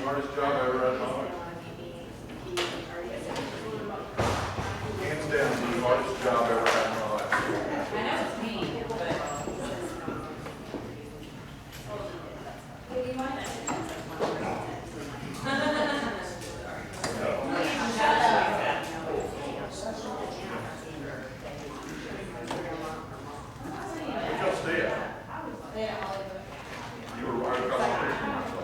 Hardest job I ever had in my life. Hands down, the hardest job I ever had in my life. I know it's me, but. Where'd y'all stay at? You were right across the street from my place.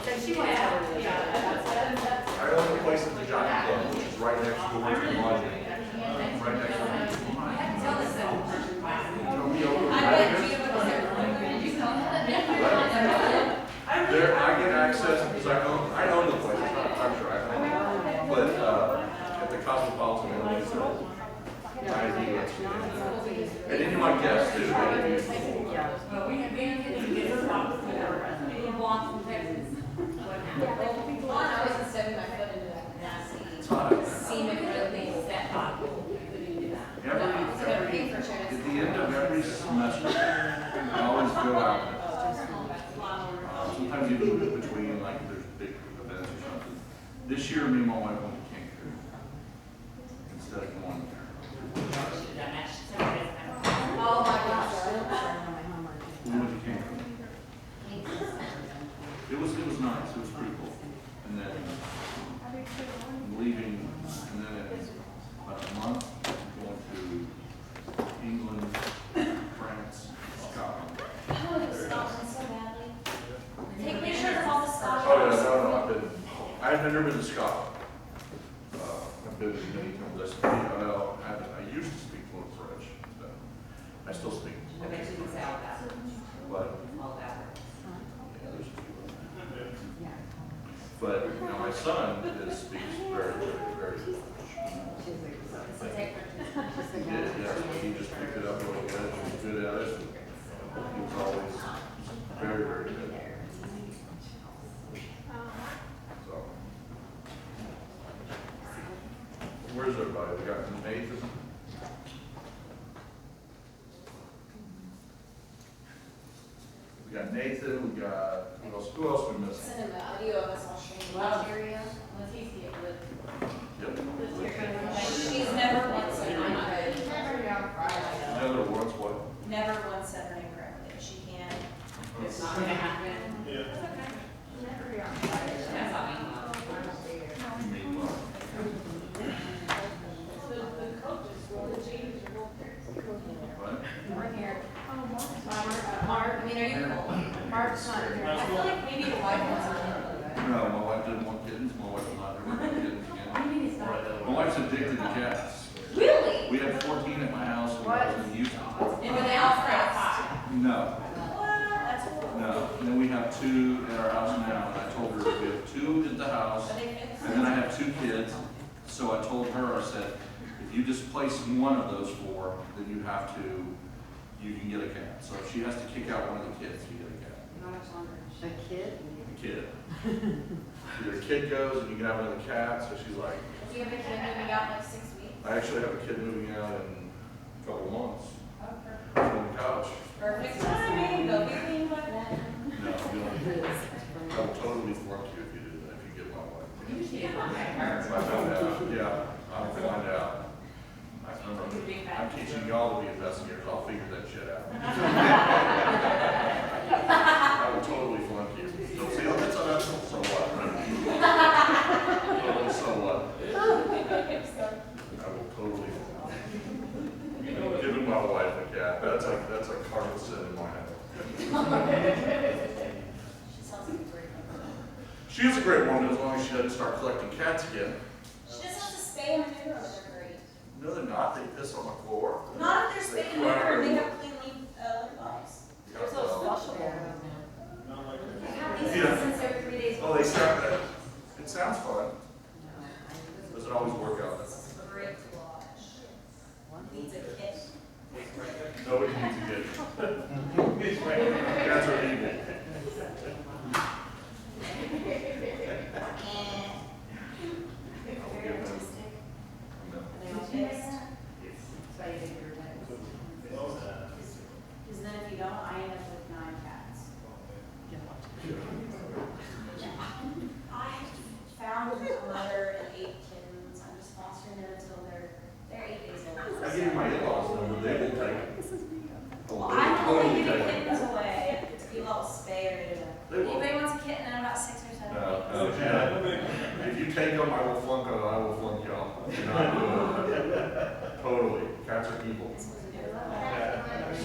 I own a place at the Giant Club, which is right next door to the lodging. Right next door. There, I get access because I own the place. I'm sure I own it. But at the Cosmopolitan Inn, it's ID. And any of my guests do. Well, we can get a lot of blocks from Texas. I was just stepping my foot into that nasty, scenic, really set pothole. Couldn't do that. At the end of every semester, I always go out. Sometimes even in between, like there's big events or something. This year, me and my wife went to Cancun instead of going there. Oh my gosh. We went to Cancun. It was nice. It was pretty cool. And then leaving, and then in about a month, going to England, France, Scotland. Take pictures of all the stuff. Oh yeah, no, I've never been to Scotland. I've been to many times. I used to speak fluent French. But I still speak. I bet you can say all that. But All that. yeah, there's a few. But you know, my son speaks very, very, very good French. So take pictures. Yes, he just picked it up a little bit. He was good at it. He was always very, very good. So, where's everybody? We got Nathan. We got Nathan. We got who else we missing? Send him a video of us all sharing the area. Leticia would. Yep. She's never once said her name correctly. Another once what? Never once said her name correctly. She can. It's not gonna happen. Yeah. That's not me. You mean what? What? We're here. Mark, I mean, are you cool? Mark's not here. I feel like maybe the wife wants to. No, my wife didn't want kittens. My wife will not ever want kittens again. My wife's addicted to cats. Really? We had 14 at my house when I was in Utah. And were they all friends? No, That's cool. no. And then we have 2 at our house now, and I told her we have 2 at the house, Are they fixed? and then I have 2 kids. So I told her, I said, if you displace one of those 4, then you can get a cat. So if she has to kick out one of the kids, you get a cat. How much longer? A kid? A kid. Either a kid goes and you can have another cat, so she's like, Do you have a kid moving out in like 6 weeks? I actually have a kid moving out in a couple of months Oh, on the couch. perfect timing. Go get me like that. No, you don't. I will totally flunk you if you do that, if you get my wife. You should get my If I found out, yeah, I'll find out. I'm teaching y'all to be investigators, I'll figure that shit out. I will totally flunk you. Don't say, oh, that's unethical, so what? Totally, so what? I will totally. Giving my wife a cat, that's a cardinal sin in my house. She sounds like a great woman. She is a great woman as long as she doesn't start collecting cats again. She just has to spay and neuter them. They're great. No, they're not, they piss on the floor. Not if they're spayed and neutered. They have clean lip balls. There's those flushable. They have these Yeah. since every 3 days. Oh, they sound that. It sounds fun. Doesn't always work out. This is great to watch. Needs a kit. Nobody needs a kid. Cats are evil. I'll give them. No. Are they all fixed? Because then if you don't, I end up with 9 cats. They are good enough. They will. Anybody wants a kitten in about 6 or 7 days? Yeah. If you take them, I will flunk them, I will flunk y'all. You're not doing it. Totally. Cats are evil.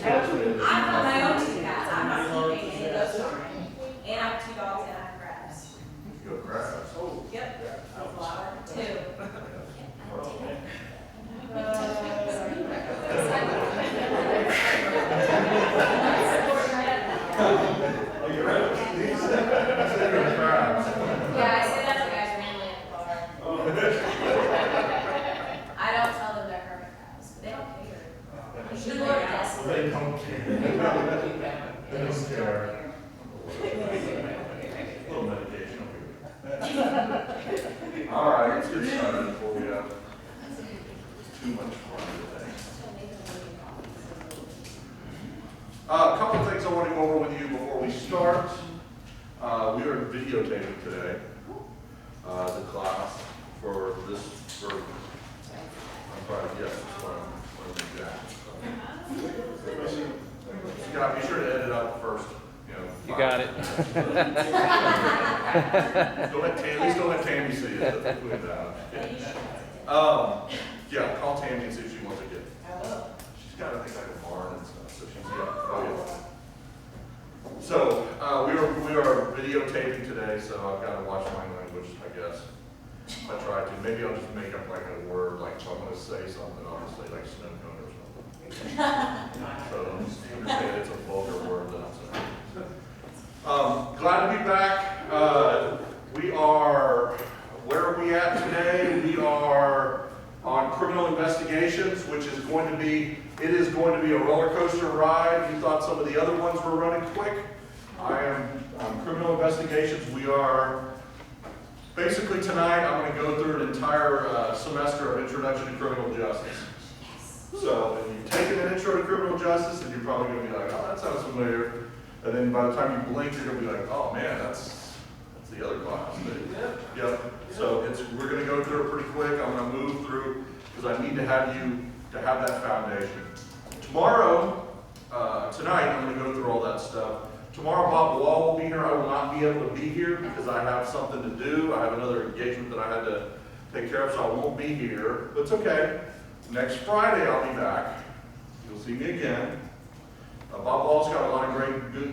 I've got my own 2 cats. I'm not keeping any of those children. And I have 2 dogs and I have crabs. You go crabs. Oh. Yep. A flower. 2. Crabs. Yeah, I say that to guys randomly at the bar. I don't tell them they're hermit crabs. They don't care. You should learn this. They don't care. They don't care. A little medication over here. All right, let's get started before we have too much fun today. A couple of things I want to go over with you before we start. We are videotaping today the class for this. I'm sorry, yes, that's what I'm doing. You gotta be sure to edit out the first. You got it. At least don't let Tammy see it. That's what we yeah, call Tammy and see if she wants to get. She's got, I think, like a barn and stuff, so she's, yeah, oh yeah. So, we are videotaping today, so I've got to watch my language, I guess. I try to. Maybe I'll just make up like a word, like if I'm going to say something, I'll just say like snow cone or something. So, understand it's a vulgar word that I'm saying. Glad to be back. Where are we at today? We are on criminal investigations, which is going to be, it is going to be a roller coaster ride. You thought some of the other ones were running quick. I am on criminal investigations. We are, basically tonight, I'm going to go through an entire semester of Introduction to Criminal Justice. So, if you've taken an Intro to Criminal Justice, then you're probably going to be like, oh, that sounds familiar. And then by the time you blink, you're going to be like, oh man, that's the other class. Yep. So we're going to go through it pretty quick. I'm going to move through because I need to have you to have that foundation. Tomorrow, tonight, I'm going to go through all that stuff. Tomorrow, Bob Wall will be here. I will not be able to be here because I have something to do. I have another engagement that I had to take care of, so I won't be here. But it's okay. Next Friday, I'll be back. You'll see me again. Bob Wall's got a lot of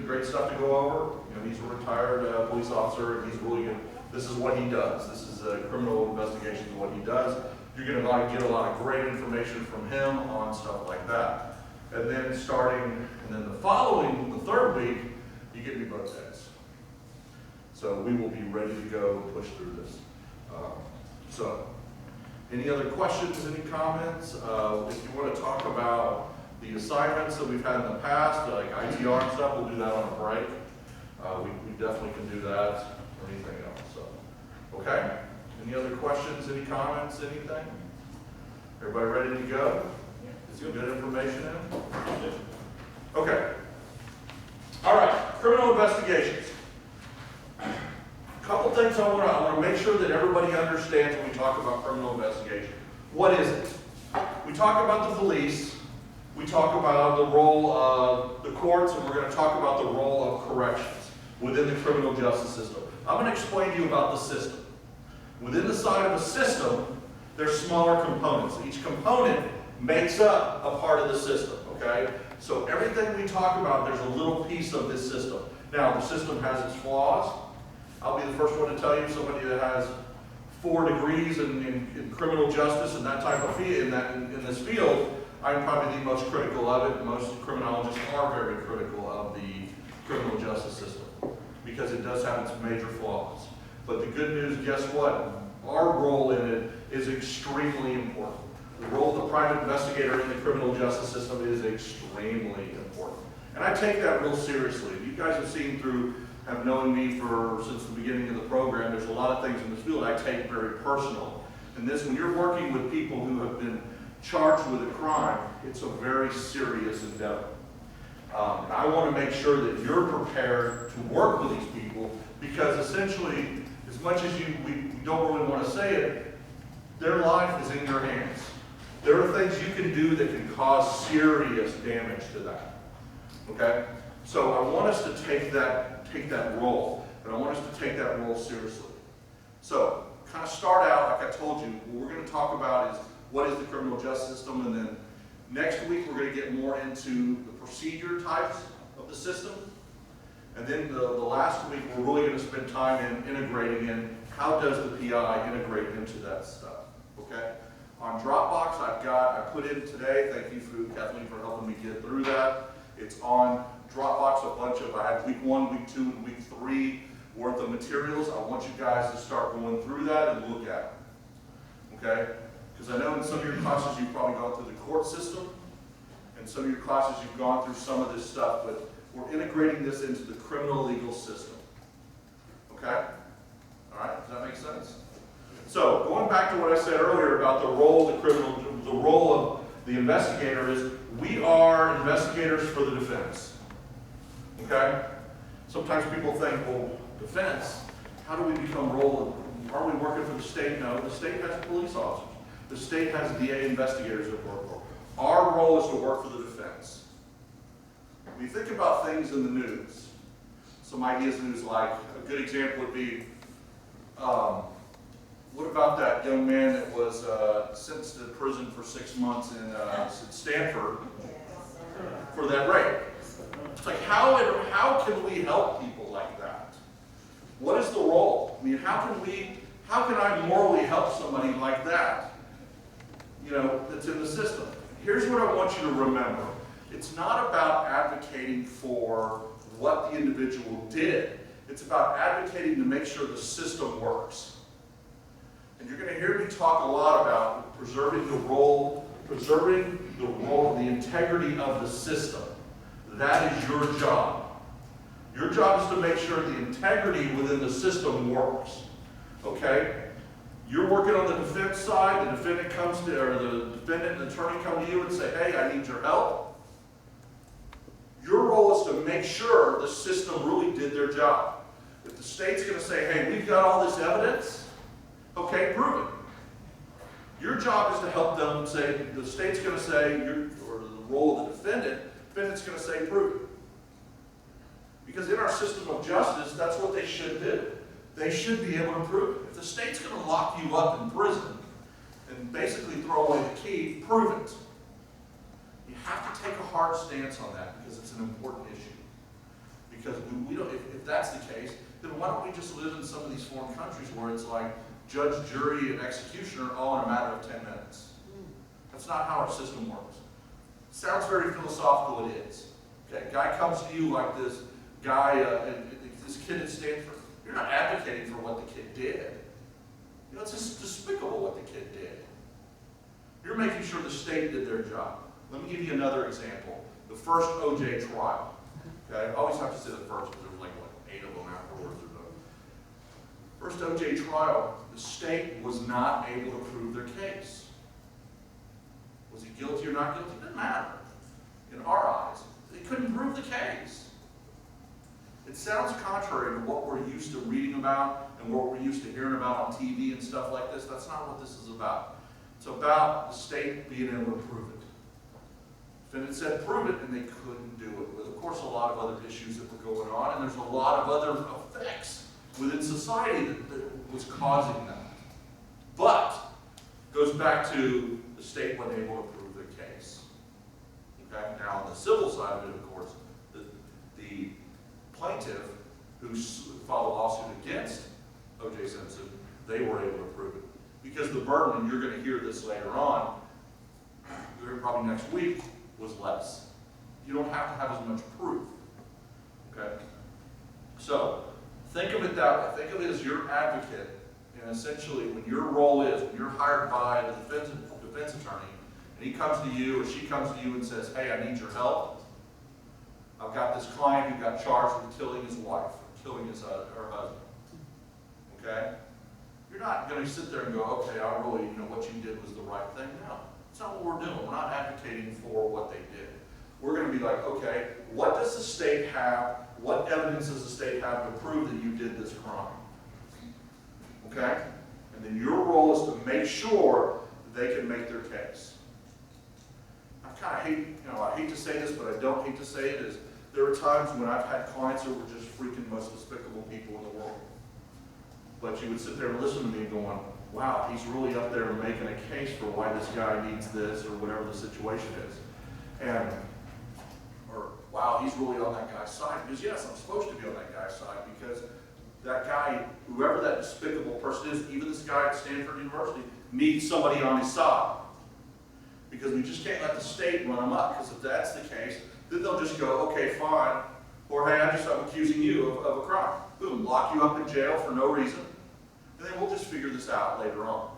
great stuff to go over. You know, he's a retired police officer, and he's really good. This is what he does. This is criminal investigations is what he does. You're going to get a lot of great information from him on stuff like that. And then the third week, you get me both days. So we will be ready to go and push through this. Any other questions, any comments? If you want to talk about the assignments that we've had in the past, like ITR and stuff, we'll do that on a break. We definitely can do that or anything else. So, okay. Any other questions, any comments, anything? Everybody ready to go? Is there good information in? Okay. All right. Criminal investigations. A couple things I want to make sure that everybody understands when we talk about criminal investigation. What is it? We talk about the police. We talk about the role of the courts, and we're going to talk about the role of corrections within the criminal justice system. I'm going to explain to you about the system. Within the side of a system, there's smaller components. Each component makes up a part of the system, okay? So everything we talk about, there's a little piece of this system. Now, the system has its flaws. I'll be the first one to tell you, somebody that has 4 degrees in criminal justice and that type of field, in this field, I'm probably the most critical of it. Most criminologists are very critical of the criminal justice system because it does have its major flaws. But the good news, guess what? Our role in it is extremely important. The role of the private investigator in the criminal justice system is extremely important. And I take that real seriously. You guys have known me since the beginning of the program. There's a lot of things in this field I take very personal. And when you're working with people who have been charged with a crime, it's a very serious endeavor. And I want to make sure that you're prepared to work with these people because essentially, as much as we don't really want to say it, their life is in your hands. There are things you can do that can cause serious damage to that. Okay? So I want us to take that take that role, but I want us to take that role seriously. So, kind of start out, like I told you, what we're going to talk about is what is the criminal justice system, and then next week we're going to get more into the procedure types of the system. And then the last week we're really going to spend time in integrating in how does the PI integrate into that stuff, okay? On Dropbox I put in today, thank you Kathleen for helping me get through that. It's on Dropbox I had week 1, week 2, and week 3 worth of materials. I want you guys to start going through that and look at it, okay? Because I know in some of your classes you've probably gone through the court system, and some of your classes you've gone through some of this stuff, but we're integrating this into the criminal legal system. Okay? All right, does that make sense? So, going back to what I said earlier about the role of the role of the investigator is we are investigators for the defense. Okay? Sometimes people think, well, defense, how do we become role? Are we working for the state? No, the state has police officers. The state has DA investigators that work for. Our role is to work for the defense. When you think about things in the news, some ideas in the news, like a good example would be, what about that young man that was sentenced to prison for 6 months in Stanford for that rape? It's like, how can we help people like that? What is the role? I mean, how can I morally help somebody like that, you know, that's in the system? Here's what I want you to remember. It's not about advocating for what the individual did. It's about advocating to make sure the system works. And you're going to hear me talk a lot about preserving the role, the integrity of the system. That is your job. Your job is to make sure the integrity within the system works. Okay? You're working on the defense side, the defendant and attorney come to you and say, hey, I need your help. Your role is to make sure the system really did their job. If the state's going to say, hey, we've got all this evidence, okay, prove it. Your job is to help them say, the state's going to say, or the role of the defendant's going to say, prove it. Because in our system of justice, that's what they should do. They should be able to prove it. If the state's going to lock you up in prison and basically throw away the key, prove it. You have to take a hard stance on that because it's an important issue. Because we don't, if that's the case, then why don't we just live in some of these foreign countries where it's like judge, jury, and executioner all in a matter of 10 minutes. That's not how our system works. It sounds very philosophical, it is. Okay, a guy comes to you like this guy, this kid at Stanford. You're not advocating for what the kid did. You know, it's just despicable what the kid did. You're making sure the state did their job. Let me give you another example. The first O.J. trial. Okay, I always have to say the first because there was like, what, 8 of them afterwards. First O.J. trial, the state was not able to prove their case. Was he guilty or not guilty? It didn't matter. In our eyes, they couldn't prove the case. It sounds contrary to what we're used to reading about and what we're used to hearing about on TV and stuff like this. That's not what this is about. It's about the state being able to prove it. Defendant said prove it, and they couldn't do it. With, of course, a lot of other issues that were going on, and there's a lot of other effects within society that was causing that. But it goes back to the state wasn't able to prove their case. Okay? Now, on the civil side of it, of course, the plaintiff who filed a lawsuit against O.J. Simpson, they were able to prove it. Because the burden, and you're going to hear this later on, probably next week, was less. You don't have to have as much proof. Okay? So, think of it that way. Think of it as your advocate, and essentially when your role is, when you're hired by the defense attorney, and he comes to you or she comes to you and says, hey, I need your help. I've got this client who got charged with killing his wife, killing her husband. Okay? You're not going to sit there and go, okay, I really, what you did was the right thing. No, that's not what we're doing. We're not advocating for what they did. We're going to be like, okay, what does the state have? What evidence does the state have to prove that you did this crime? Okay? And then your role is to make sure that they can make their case. I kind of hate, I hate to say this, but I don't hate to say it, is There are times when I've had clients who were just freaking most despicable people in the world. But you would sit there and listen to me going, wow, he's really up there making a case for why this guy needs this or whatever the situation is. Or wow, he's really on that guy's side. Because yes, I'm supposed to be on that guy's side because that guy, whoever that despicable person is, even this guy at Stanford University, needs somebody on his side. Because we just can't let the state run them up. Because if that's the case, then they'll just go, okay, fine. Or hey, I'm accusing you of a crime. Boom, lock you up in jail for no reason. And then we'll just figure this out later on.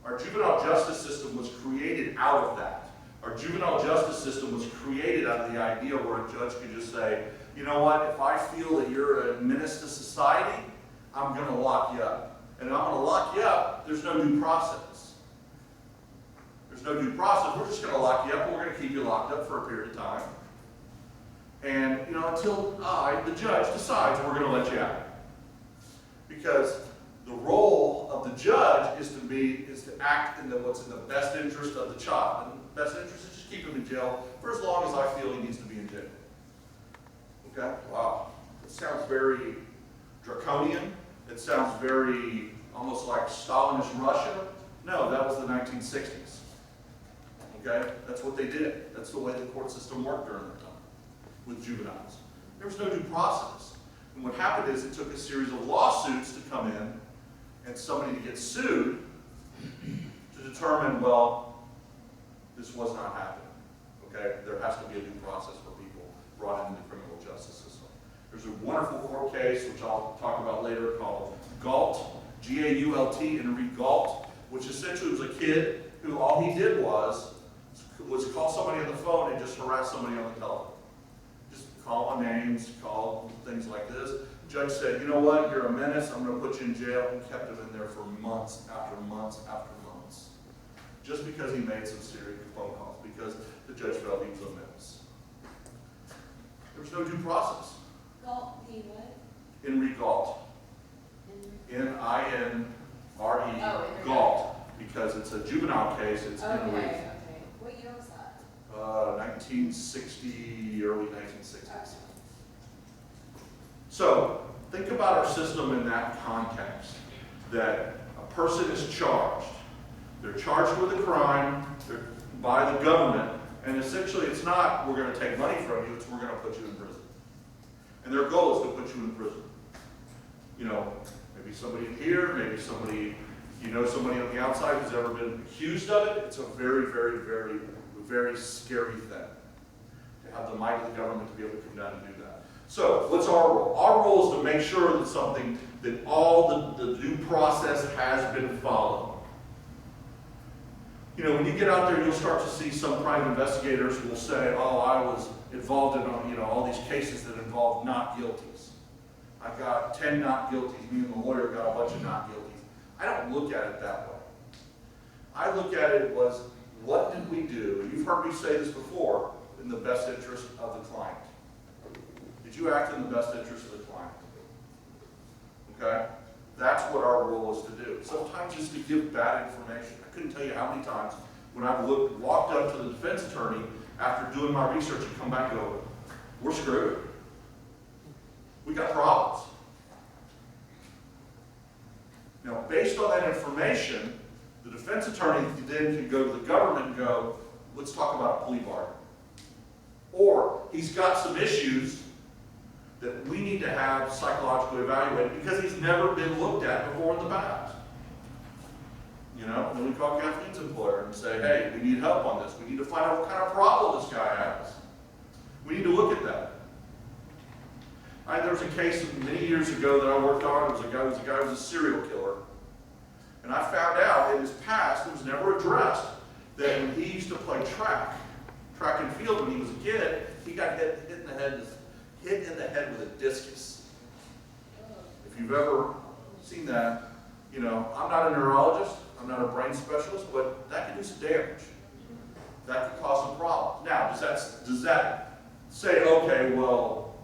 Our juvenile justice system was created out of that. Our juvenile justice system was created out of the idea where a judge could just say, you know what, if I feel that you're a menace to society, I'm going to lock you up. And if I'm going to lock you up, there's no due process. There's no due process. We're just going to lock you up, and we're going to keep you locked up for a period of time. And, you know, until the judge, decides we're going to let you out. Because the role of the judge is to act in what's in the best interest of the child. And the best interest is just keep him in jail for as long as I feel he needs to be in jail. Okay? Wow. It sounds very draconian. It sounds very almost like Stalinist Russia. No, that was the 1960s. Okay? That's what they did. That's the way the court system worked during that time with juveniles. There was no due process. And what happened is it took a series of lawsuits to come in and somebody to get sued to determine, well, this was not happening. Okay? There has to be a due process for people brought into the criminal justice system. There's a wonderful court case, which I'll talk about later, called Gault, G-A-U-L-T, and read Gault, which essentially was a kid who all he did was call somebody on the phone and just harass somebody on the telephone. Just call on names, call things like this. The judge said, you know what, you're a menace, I'm going to put you in jail, and kept him in there for months after months after months. Just because he made some serious phone calls, because the judge felt he was a menace. There was no due process. Galt, the what? Henry Gault. N-I-N-R-E, Gault, because it's a juvenile case, it's Okay, Henry. okay. What year was that? 1960, early 1960s. So, think about our system in that context, that a person is charged. They're charged with a crime by the government, and essentially it's not, we're going to take money from you, it's we're going to put you in prison. And their goal is to put you in prison. You know, maybe somebody in here, maybe somebody, you know, somebody on the outside who's ever been accused of it. It's a very, very, very, very scary thing to have the might of the government to be able to come down and do that. So, what's our role? Our role is to make sure that all the due process has been followed. You know, when you get out there, you'll start to see some private investigators who will say, oh, I was involved in, you know, all these cases that involve not guilties. I got 10 not guilties, me and the lawyer got a bunch of not guilties. I don't look at it that way. I look at it was, what did we do? You've heard me say this before, in the best interest of the client. Did you act in the best interest of the client? Okay? That's what our role is to do. Sometimes it's to give bad information. I couldn't tell you how many times when I've walked up to the defense attorney after doing my research and come back and go, we're screwed. We got problems. Now, based on that information, the defense attorney then can go to the government and go, let's talk about a plea bargain. Or he's got some issues that we need to have psychologically evaluated because he's never been looked at before in the past. You know, then we call Kathleen's employer and say, hey, we need help on this. We need to find out what kind of problem this guy has. We need to look at that. There was a case many years ago that I worked on. It was a guy who was a serial killer. And I found out in his past, it was never addressed, that when he used to play track and field when he was a kid, he got hit in the head with a discus. If you've ever seen that, you know, I'm not a neurologist, I'm not a brain specialist, but that can do some damage. That could cause some problems. Now, does that say, okay, well,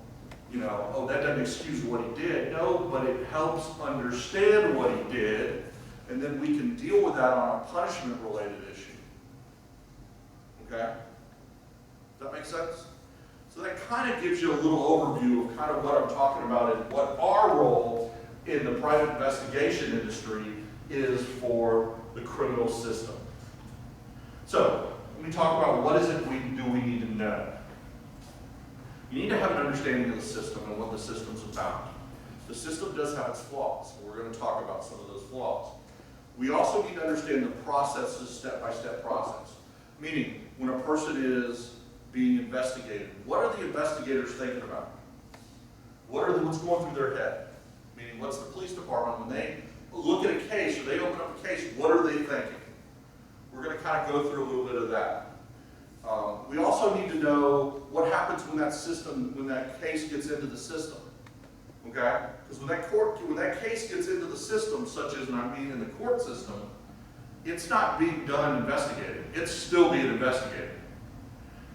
you know, oh, that doesn't excuse what he did? No, but it helps understand what he did, and then we can deal with that on a punishment-related issue. Okay? Does that make sense? So that kind of gives you a little overview of kind of what I'm talking about and what our role in the private investigation industry is for the criminal system. So, let me talk about what is it we need to know. You need to have an understanding of the system and what the system's about. The system does have its flaws. We're going to talk about some of those flaws. We also need to understand the processes, step-by-step process. Meaning, when a person is being investigated, what are the investigators thinking about? What's going through their head? Meaning, what's the police department, when they look at a case or they open up a case, what are they thinking? We're going to kind of go through a little bit of that. We also need to know what happens when that case gets into the system. Okay? Because when that case gets into the system, such as, and I mean in the court system, it's not being done investigated. It's still being investigated.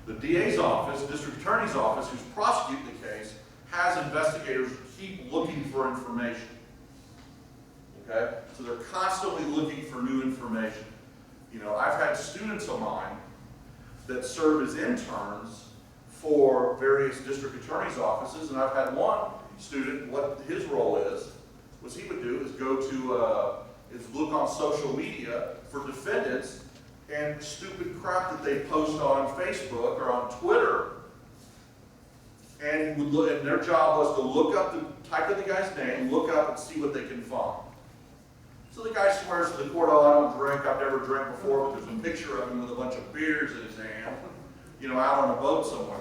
The DA's office, district attorney's office, who's prosecuting the case, has investigators who keep looking for information. Okay? So they're constantly looking for new information. You know, I've had students of mine that serve as interns for various district attorney's offices, and I've had one student, what his role is, what he would do is go to, is look on social media for defendants and stupid crap that they post on Facebook or on Twitter. And he would look, and their job was to type in the guy's name, look up and see what they can find. So the guy swears to the court, oh, I don't drink, I've never drank before, but there's a picture of him with a bunch of beers in his hand, you know, out on a boat somewhere.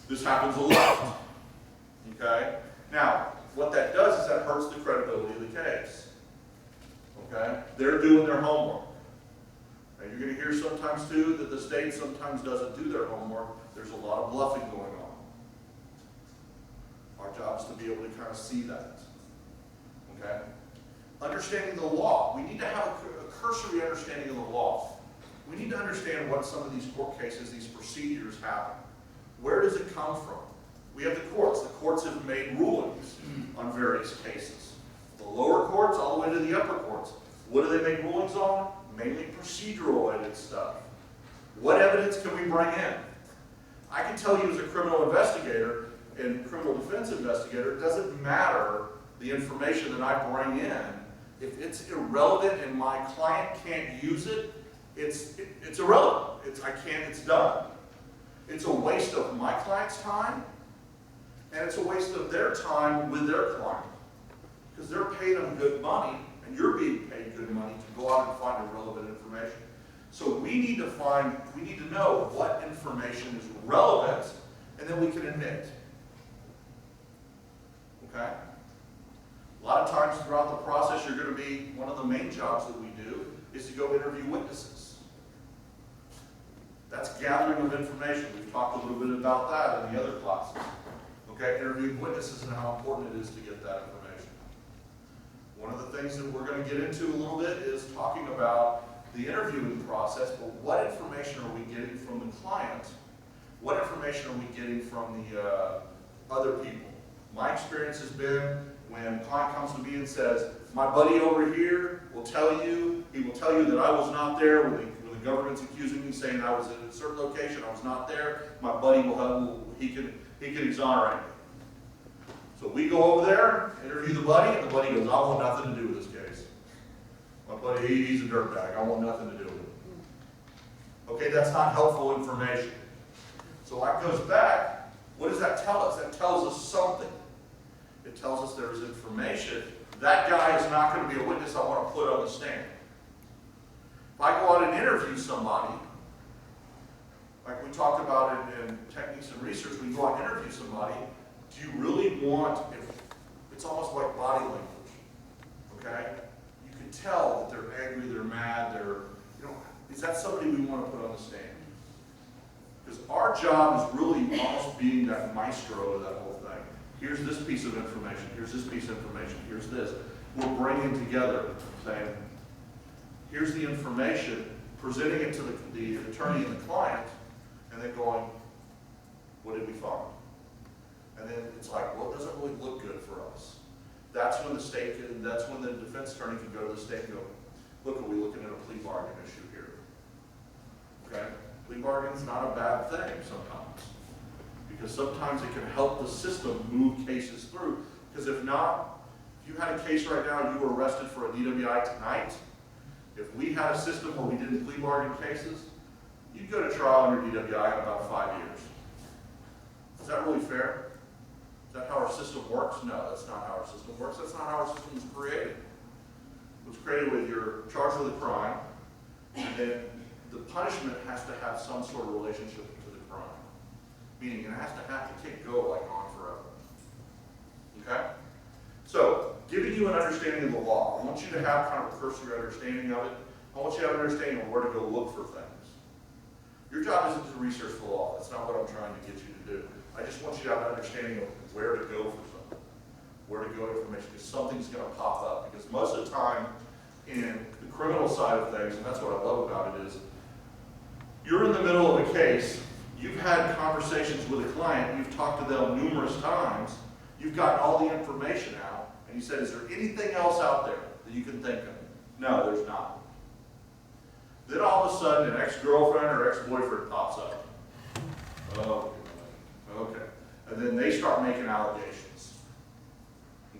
This happens a lot. Okay? Now, what that does is that hurts the credibility of the case. Okay? They're doing their homework. Now, you're going to hear sometimes, too, that the state sometimes doesn't do their homework. There's a lot of bluffing going on. Our job is to be able to kind of see that. Okay? Understanding the law. We need to have a cursory understanding of the law. We need to understand what some of these court cases, these procedures happen. Where does it come from? We have the courts. The courts have made rulings on various cases. The lower courts all the way to the upper courts. What do they make rulings on? Mainly procedural-related stuff. What evidence can we bring in? I can tell you as a criminal investigator and criminal defense investigator, it doesn't matter the information that I bring in. If it's irrelevant and my client can't use it, it's irrelevant. It's done. It's a waste of my client's time, and it's a waste of their time with their client. Because they're paying them good money, and you're being paid good money to go out and find irrelevant information. So we need to know what information is relevant, and then we can admit. Okay? A lot of times throughout the process, you're going to be, one of the main jobs that we do is to go interview witnesses. That's gathering of information. We've talked a little bit about that in the other classes. Okay, interviewing witnesses and how important it is to get that information. One of the things that we're going to get into a little bit is talking about the interviewing process, but what information are we getting from the client? What information are we getting from the other people? My experience has been when a client comes to me and says, my buddy over here will tell you, he will tell you that I was not there when the government's accusing me, saying I was at a certain location, I was not there. My buddy he can exonerate me. So we go over there, interview the buddy, and the buddy goes, I want nothing to do with this case. My buddy, he's a dirtbag, I want nothing to do with it. Okay, that's not helpful information. So that goes back, what does that tell us? That tells us something. It tells us there's information. That guy is not going to be a witness I want to put on the stand. If I go out and interview somebody, like we talked about in techniques and research, we go out and interview somebody, do you really want, it's almost like body language, okay? You can tell that they're angry, they're mad, is that somebody we want to put on the stand? Because our job is really almost being that maestro of that whole thing. Here's this piece of information, here's this piece of information, here's this. We're bringing together, saying, here's the information, presenting it to the attorney and the client, and then going, what did we find? And then it's like, well, it doesn't really look good for us. That's when that's when the defense attorney can go to the state and go, look, are we looking at a plea bargain issue here? Okay? Plea bargain's not a bad thing sometimes. because sometimes it can help the system move cases through. Because if not, if you had a case right now and you were arrested for a DWI tonight, if we had a system where we didn't plea bargain cases, you'd go to trial under DWI in about 5 years. Is that really fair? Is that how our system works? No, that's not how our system works. That's not how our system was created. It was created with you're charged with a crime, and then the punishment has to have some sort of relationship to the crime. Meaning it has to have the kick go like on forever. Okay? So, giving you an understanding of the law, I want you to have kind of a cursory understanding of it. I want you to have an understanding of where to go look for things. Your job isn't to research the law. That's not what I'm trying to get you to do. I just want you to have an understanding of where to go for something, where to go information, because something's going to pop up. Because most of the time in the criminal side of things, and that's what I love about it, is you're in the middle of a case, you've had conversations with a client, you've talked to them numerous times, you've gotten all the information out, and you said, is there anything else out there that you can think of? No, there's not. Then all of a sudden, an ex-girlfriend or ex-boyfriend pops up. Oh, okay. And then they start making allegations.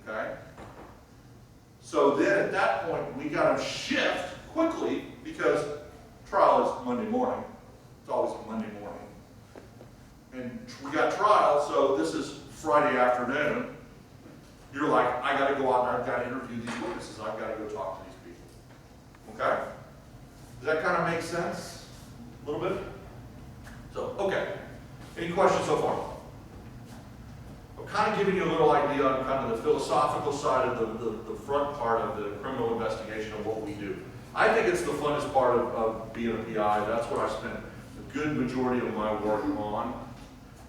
Okay? So then at that point, we got to shift quickly because trial is Monday morning. It's always a Monday morning. And we got trial, so this is Friday afternoon. You're like, I got to go out and I've got to interview these witnesses. I've got to go talk to these people. Okay? Does that kind of make sense? A little bit? So, okay. Any questions so far? I'm kind of giving you a little idea on kind of the philosophical side of the front part of the criminal investigation of what we do. I think it's the funnest part of being a PI. That's what I spend a good majority of my work on,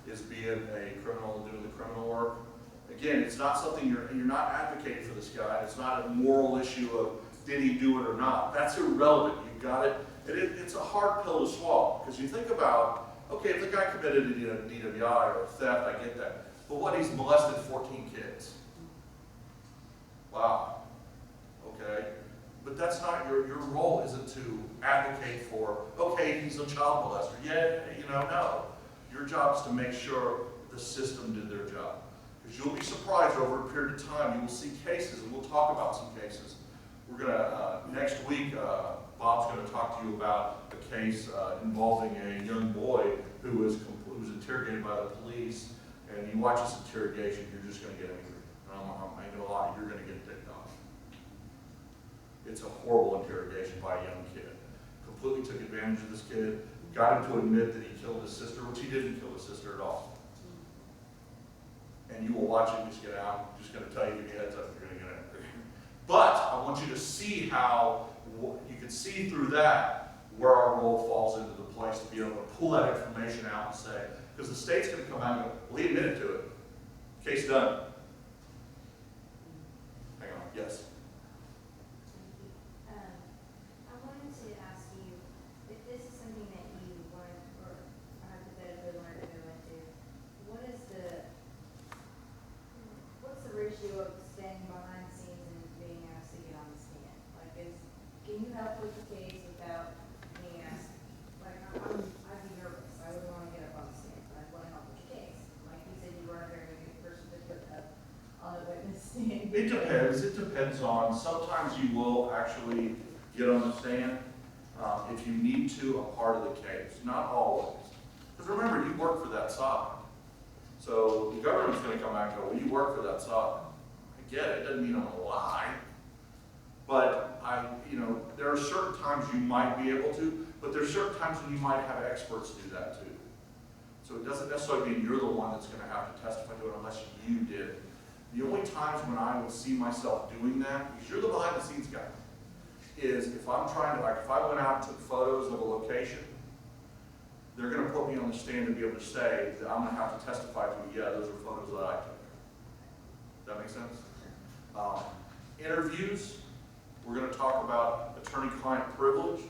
is being a criminal, doing the criminal work. Again, it's not something you're not advocating for this guy. It's not a moral issue of did he do it or not. That's irrelevant. You've got it. It's a hard pill to swallow because you think about, okay, if the guy committed a DWI or a theft, I get that. But what, he's molested 14 kids. Wow. Okay. But that's not your role isn't to advocate for, okay, he's a child molester. Yeah, no. Your job is to make sure the system did their job. Because you'll be surprised over a period of time, you will see cases, and we'll talk about some cases. We're going to, next week, Bob's going to talk to you about a case involving a young boy who was interrogated by the police. And you watch this interrogation, you're just going to get angry. I ain't gonna lie, you're going to get ticked off. It's a horrible interrogation by a young kid. Completely took advantage of this kid, got him to admit that he killed his sister, which he didn't kill his sister at all. And you will watch it just get out. I'm just going to tell you, give you a heads up, you're going to get angry. But I want you to see how you can see through that where our role falls into the place to be able to pull that information out and say, because the state's going to come out and go, well, he admitted to it. Case done. Hang on, yes. I wanted to ask you if this is something that you want or hypothetically wanted to go into. What's the ratio of standing behind the scenes and being asked to get on the stand? Like, can you help with the case without being asked? Like, I'd be nervous. I wouldn't want to get up on the stand. I'd want to help with the case. Like you said, you weren't a very good person to put up on the witness stand. It depends. It depends on, sometimes you will actually get on the stand if you need to, a part of the case. Not always. Because remember, you work for that side. So the government's going to come back and go, well, you work for that side. I get it. It doesn't mean I'm going to lie. But there are certain times you might be able to, but there's certain times when you might have experts do that too. So it doesn't necessarily mean you're the one that's going to have to testify to it unless you did. The only times when I would see myself doing that, because you're the behind the scenes guy, is if I'm trying to, like if I went out and took photos of a location, they're going to put me on the stand to be able to say that I'm going to have to testify to, yeah, those are photos that I took. Does that make sense? Interviews, we're going to talk about attorney-client privilege.